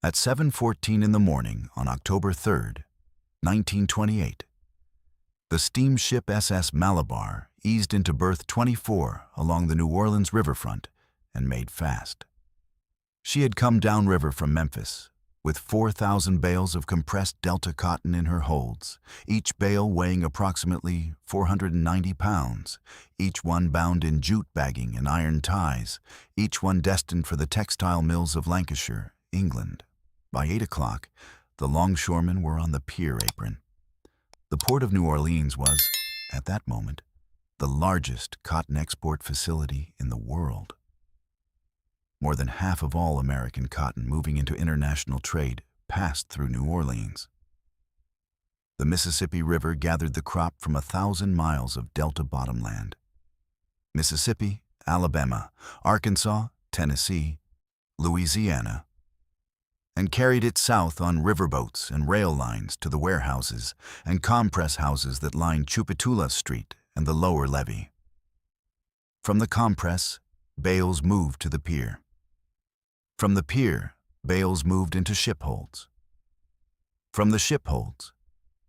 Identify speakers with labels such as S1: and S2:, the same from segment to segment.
S1: At 7:14 in the morning on October 3rd, 1928, the steamship SS Malabar eased into berth 24 along the New Orleans riverfront and made fast. She had come downriver from Memphis with 4,000 bales of compressed Delta cotton in her holds, each bale weighing approximately 490 pounds, each one bound in jute bagging and iron ties, each one destined for the textile mills of Lancashire, England. By 8 o'clock, the longshoremen were on the pier apron. The port of New Orleans was, at that moment, the largest cotton export facility in the world. More than half of all American cotton moving into international trade passed through New Orleans. The Mississippi River gathered the crop from 1,000 miles of Delta bottomland. Mississippi, Alabama, Arkansas, Tennessee, Louisiana, and carried it south on riverboats and rail lines to the warehouses and compress houses that lined Chupatula Street and the lower levee. From the compress, bales moved to the pier. From the pier, bales moved into shipholds. From the shipholds,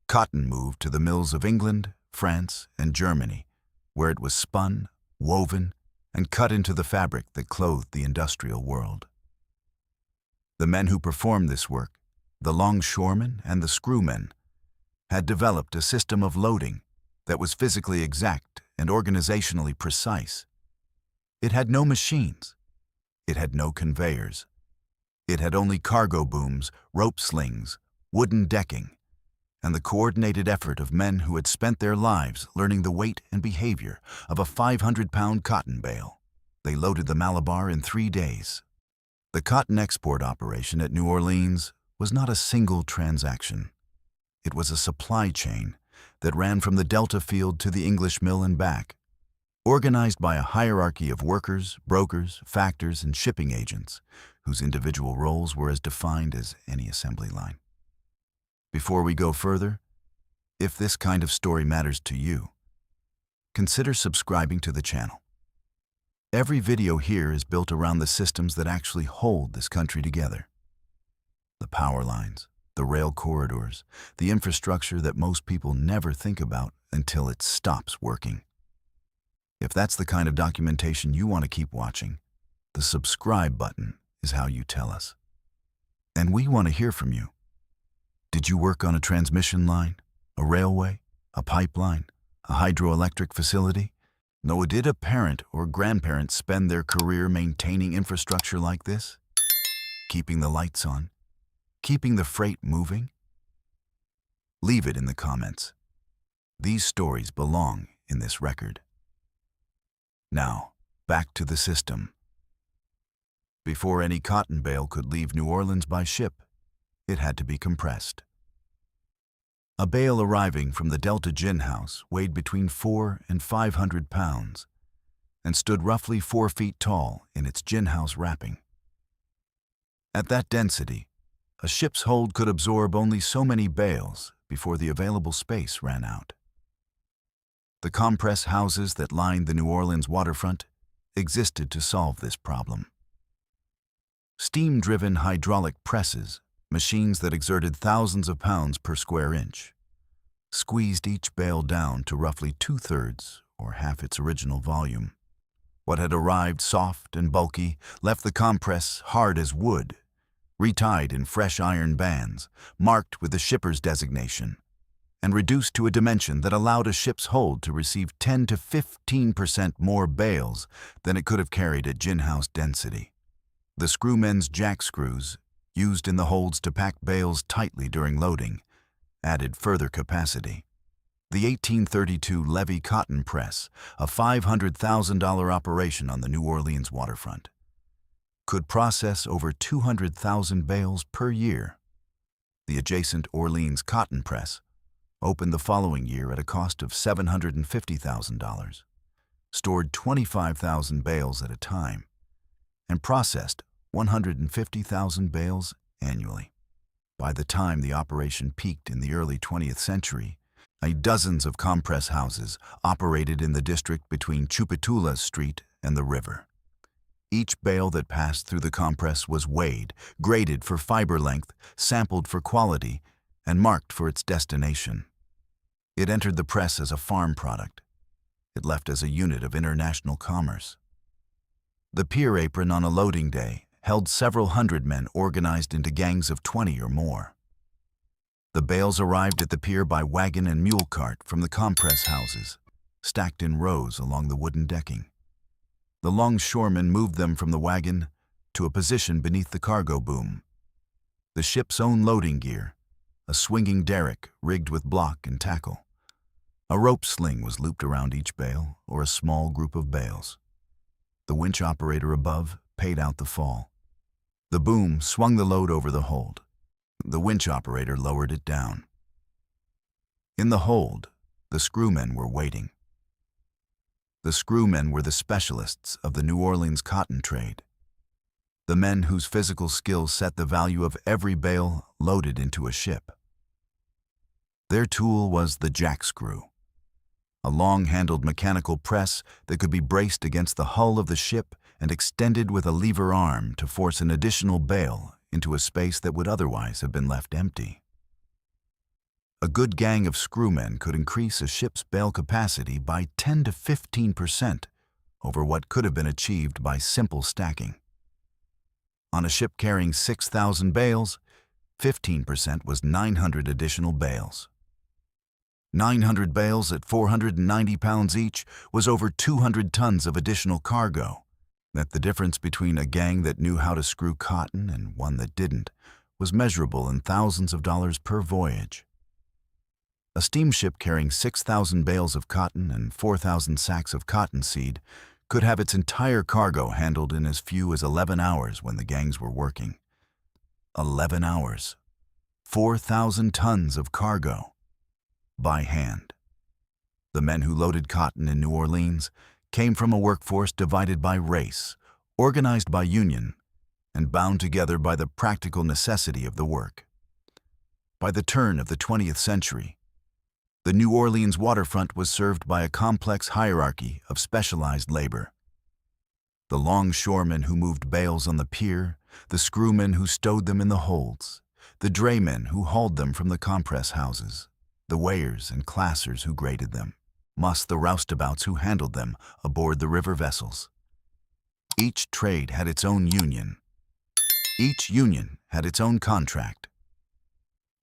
S1: cotton moved to the mills of England, France, and Germany, where it was spun, woven, and cut into the fabric that clothed the industrial world. The men who performed this work, the longshoremen and the screwmen, had developed a system of loading that was physically exact and organizationally precise. It had no machines. It had no conveyors. It had only cargo booms, rope slings, wooden decking, and the coordinated effort of men who had spent their lives learning the weight and behavior of a 500-pound cotton bale. They loaded the Malabar in 3 days. The cotton export operation at New Orleans was not a single transaction. It was a supply chain that ran from the Delta field to the English mill and back, organized by a hierarchy of workers, brokers, factors, and shipping agents, whose individual roles were as defined as any assembly line. Before we go further, if this kind of story matters to you, consider subscribing to the channel. Every video here is built around the systems that actually hold this country together. The power lines, the rail corridors, the infrastructure that most people never think about until it stops working. If that's the kind of documentation you want to keep watching, the subscribe button is how you tell us. And we want to hear from you. Did you work on a transmission line, a railway, a pipeline, a hydroelectric facility? No, did a parent or grandparent spend their career maintaining infrastructure like this? Keeping the lights on? Keeping the freight moving? Leave it in the comments. These stories belong in this record. Now, back to the system. Before any cotton bale could leave New Orleans by ship, it had to be compressed. A bale arriving from the Delta gin house weighed between 400 and 500 pounds and stood roughly 4 feet tall in its gin house wrapping. At that density, a ship's hold could absorb only so many bales before the available space ran out. The compress houses that lined the New Orleans waterfront existed to solve this problem. Steam-driven hydraulic presses, machines that exerted thousands of pounds per square inch, squeezed each bale down to roughly 2/3 or half its original volume. What had arrived soft and bulky left the compress hard as wood, retied in fresh iron bands, marked with the shipper's designation, and reduced to a dimension that allowed a ship's hold to receive 10 to 15% more bales than it could have carried at gin house density. The screwmen's jack screws, used in the holds to pack bales tightly during loading, added further capacity. The 1832 Levy Cotton Press, a $500,000 operation on the New Orleans waterfront, could process over 200,000 bales per year. The adjacent Orleans Cotton Press opened the following year at a cost of $750,000, stored 25,000 bales at a time, and processed 150,000 bales annually. By the time the operation peaked in the early 20th century, dozens of compress houses operated in the district between Chupatula Street and the river. Each bale that passed through the compress was weighed, graded for fiber length, sampled for quality, and marked for its destination. It entered the press as a farm product. It left as a unit of international commerce. The pier apron on a loading day held several hundred men organized into gangs of 20 or more. The bales arrived at the pier by wagon and mule cart from the compress houses, stacked in rows along the wooden decking. The longshoremen moved them from the wagon to a position beneath the cargo boom. The ship's own loading gear, a swinging derrick rigged with block and tackle. A rope sling was looped around each bale or a small group of bales. The winch operator above paid out the fall. The boom swung the load over the hold. The winch operator lowered it down. In the hold, the screwmen were waiting. The screwmen were the specialists of the New Orleans cotton trade, the men whose physical skills set the value of every bale loaded into a ship. Their tool was the jack screw, a long-handled mechanical press that could be braced against the hull of the ship and extended with a lever arm to force an additional bale into a space that would otherwise have been left empty. A good gang of screwmen could increase a ship's bale capacity by 10 to 15% over what could have been achieved by simple stacking. On a ship carrying 6,000 bales, 15% was 900 additional bales. 900 bales at 490 pounds each was over 200 tons of additional cargo. That the difference between a gang that knew how to screw cotton and one that didn't was measurable in thousands of dollars per voyage. A steamship carrying 6,000 bales of cotton and 4,000 sacks of cottonseed could have its entire cargo handled in as few as 11 hours when the gangs were working. 11 hours. 4,000 tons of cargo. By hand. The men who loaded cotton in New Orleans came from a workforce divided by race, organized by union, and bound together by the practical necessity of the work. By the turn of the 20th century, the New Orleans waterfront was served by a complex hierarchy of specialized labor. The longshoremen who moved bales on the pier, the screwmen who stowed them in the holds, the draymen who hauled them from the compress houses, the weighers and classers who graded them, the roustabouts who handled them aboard the river vessels. Each trade had its own union. Each union had its own contract.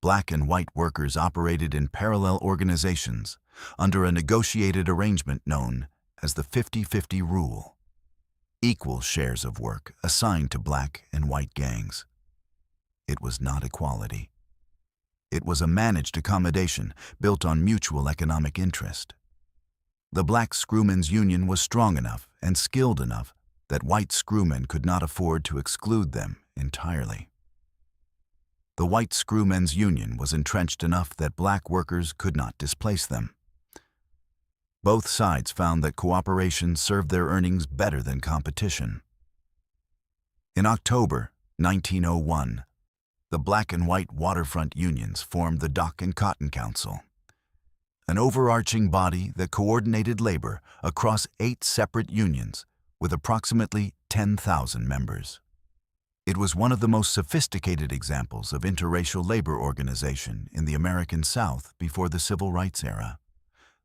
S1: Black and white workers operated in parallel organizations under a negotiated arrangement known as the 50-50 rule. Equal shares of work assigned to black and white gangs. It was not equality. It was a managed accommodation built on mutual economic interest. The black screwmen's union was strong enough and skilled enough that white screwmen could not afford to exclude them entirely. The white screwmen's union was entrenched enough that black workers could not displace them. Both sides found that cooperation served their earnings better than competition. In October 1901, the black and white waterfront unions formed the Dock and Cotton Council, an overarching body that coordinated labor across 8 separate unions with approximately 10,000 members. It was one of the most sophisticated examples of interracial labor organization in the American South before the Civil Rights era.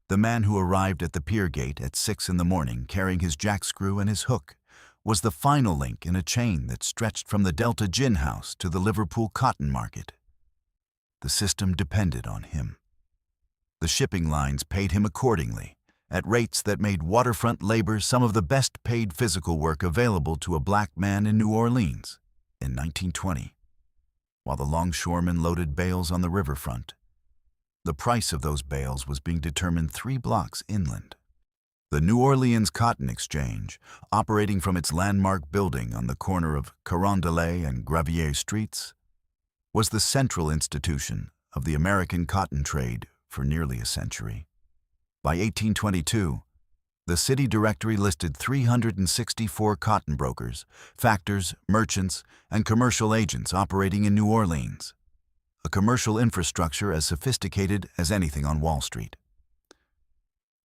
S1: The man who arrived at the pier gate at 6 in the morning carrying his jackscrew and his hook was the final link in a chain that stretched from the Delta Gin House to the Liverpool cotton market. The system depended on him. The shipping lines paid him accordingly, at rates that made waterfront labor some of the best paid physical work available to a black man in New Orleans in 1920, while the longshoremen loaded bales on the riverfront. The price of those bales was being determined 3 blocks inland. The New Orleans Cotton Exchange, operating from its landmark building on the corner of Carondelet and Gravier Streets, was the central institution of the American cotton trade for nearly a century. By 1822, the city directory listed 364 cotton brokers, factors, merchants, and commercial agents operating in New Orleans, a commercial infrastructure as sophisticated as anything on Wall Street.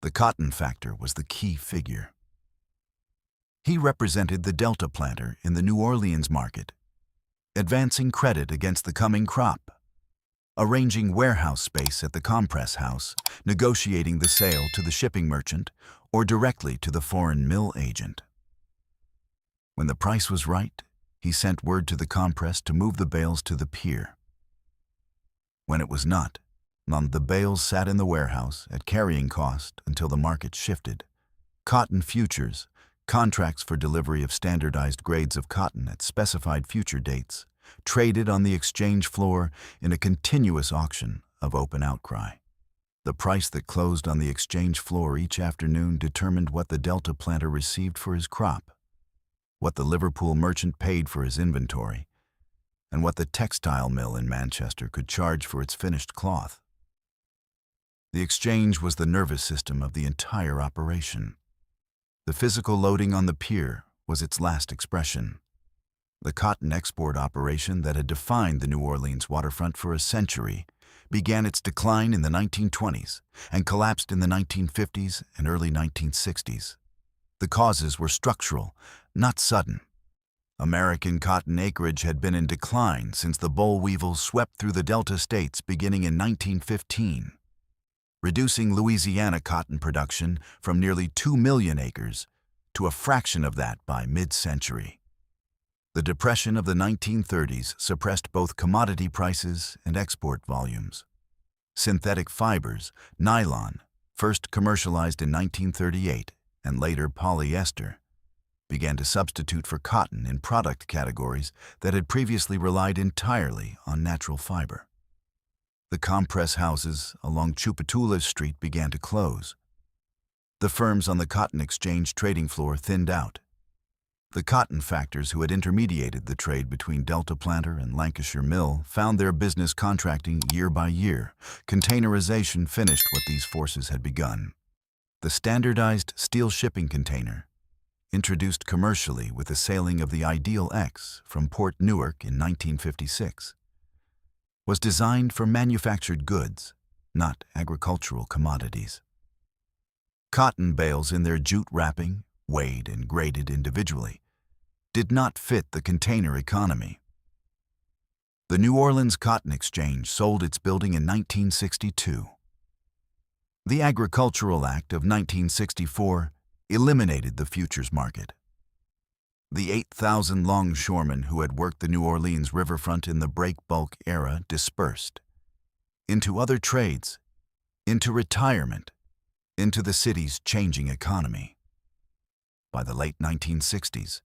S1: The cotton factor was the key figure. He represented the Delta planter in the New Orleans market, advancing credit against the coming crop, arranging warehouse space at the compress house, negotiating the sale to the shipping merchant or directly to the foreign mill agent. When the price was right, he sent word to the compress to move the bales to the pier. When it was not, the bales sat in the warehouse at carrying cost until the market shifted. Cotton futures, contracts for delivery of standardized grades of cotton at specified future dates, traded on the exchange floor in a continuous auction of open outcry. The price that closed on the exchange floor each afternoon determined what the Delta planter received for his crop, what the Liverpool merchant paid for his inventory, and what the textile mill in Manchester could charge for its finished cloth. The exchange was the nervous system of the entire operation. The physical loading on the pier was its last expression. The cotton export operation that had defined the New Orleans waterfront for a century began its decline in the 1920s and collapsed in the 1950s and early 1960s. The causes were structural, not sudden. American cotton acreage had been in decline since the boll weevils swept through the Delta states beginning in 1915, reducing Louisiana cotton production from nearly 2 million acres to a fraction of that by mid-century. The Depression of the 1930s suppressed both commodity prices and export volumes. Synthetic fibers, nylon, first commercialized in 1938 and later polyester, began to substitute for cotton in product categories that had previously relied entirely on natural fiber. The compress houses along Chupatula Street began to close. The firms on the cotton exchange trading floor thinned out. The cotton factors who had intermediated the trade between Delta planter and Lancashire mill found their business contracting year by year. Containerization finished what these forces had begun. The standardized steel shipping container, introduced commercially with the sailing of the Ideal X from Port Newark in 1956, was designed for manufactured goods, not agricultural commodities. Cotton bales in their jute wrapping, weighed and graded individually, did not fit the container economy. The New Orleans Cotton Exchange sold its building in 1962. The Agricultural Act of 1964 eliminated the futures market. The 8,000 longshoremen who had worked the New Orleans riverfront in the break-bulk era dispersed into other trades, into retirement, into the city's changing economy. By the late 1960s,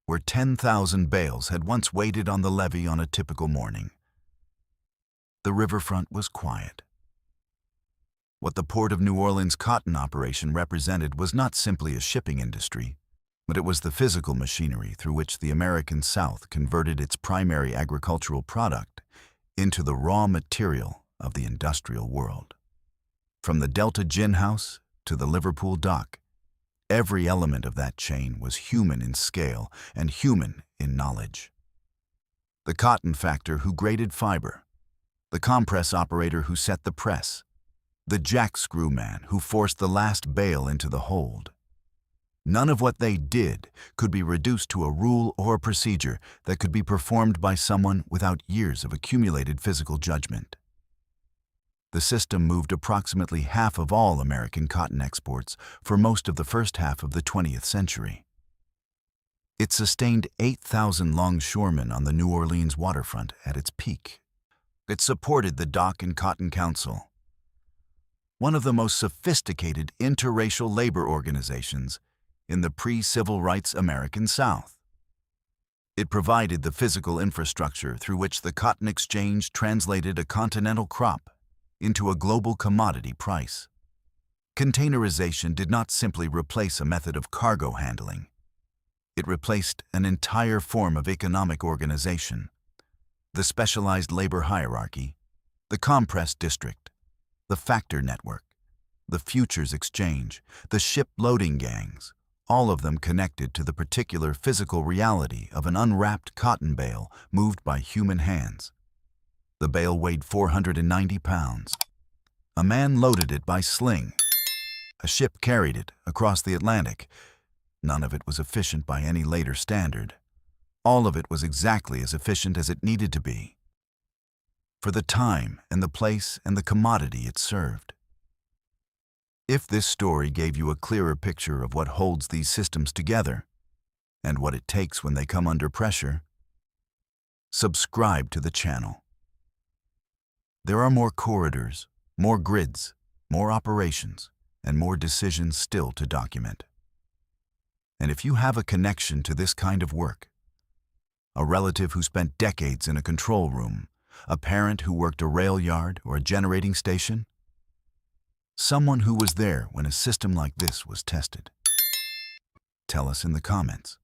S1: where 10,000 bales had once waited on the levee on a typical morning, the riverfront was quiet. What the Port of New Orleans cotton operation represented was not simply a shipping industry, but it was the physical machinery through which the American South converted its primary agricultural product into the raw material of the industrial world. From the Delta gin house to the Liverpool dock, every element of that chain was human in scale and human in knowledge. The cotton factor who graded fiber, the compress operator who set the press, the jack-screw man who forced the last bale into the hold. None of what they did could be reduced to a rule or a procedure that could be performed by someone without years of accumulated physical judgment. The system moved approximately half of all American cotton exports for most of the first half of the 20th century. It sustained 8,000 longshoremen on the New Orleans waterfront at its peak. It supported the Dock and Cotton Council, one of the most sophisticated interracial labor organizations in the pre-civil rights American South. It provided the physical infrastructure through which the cotton exchange translated a continental crop into a global commodity price. Containerization did not simply replace a method of cargo handling. It replaced an entire form of economic organization: the specialized labor hierarchy, the compress district, the factor network, the futures exchange, the ship loading gangs, all of them connected to the particular physical reality of an unwrapped cotton bale moved by human hands. The bale weighed 490 pounds. A man loaded it by sling. A ship carried it across the Atlantic. None of it was efficient by any later standard. All of it was exactly as efficient as it needed to be, for the time and the place and the commodity it served. If this story gave you a clearer picture of what holds these systems together and what it takes when they come under pressure, subscribe to the channel. There are more corridors, more grids, more operations, and more decisions still to document. And if you have a connection to this kind of work, a relative who spent decades in a control room, a parent who worked a rail yard or a generating station, someone who was there when a system like this was tested, tell us in the comments.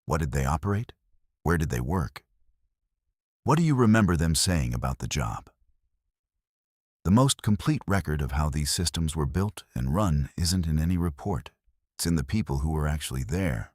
S1: What did they operate? Where did they work? What do you remember them saying about the job? The most complete record of how these systems were built and run isn't in any report. It's in the people who were actually there.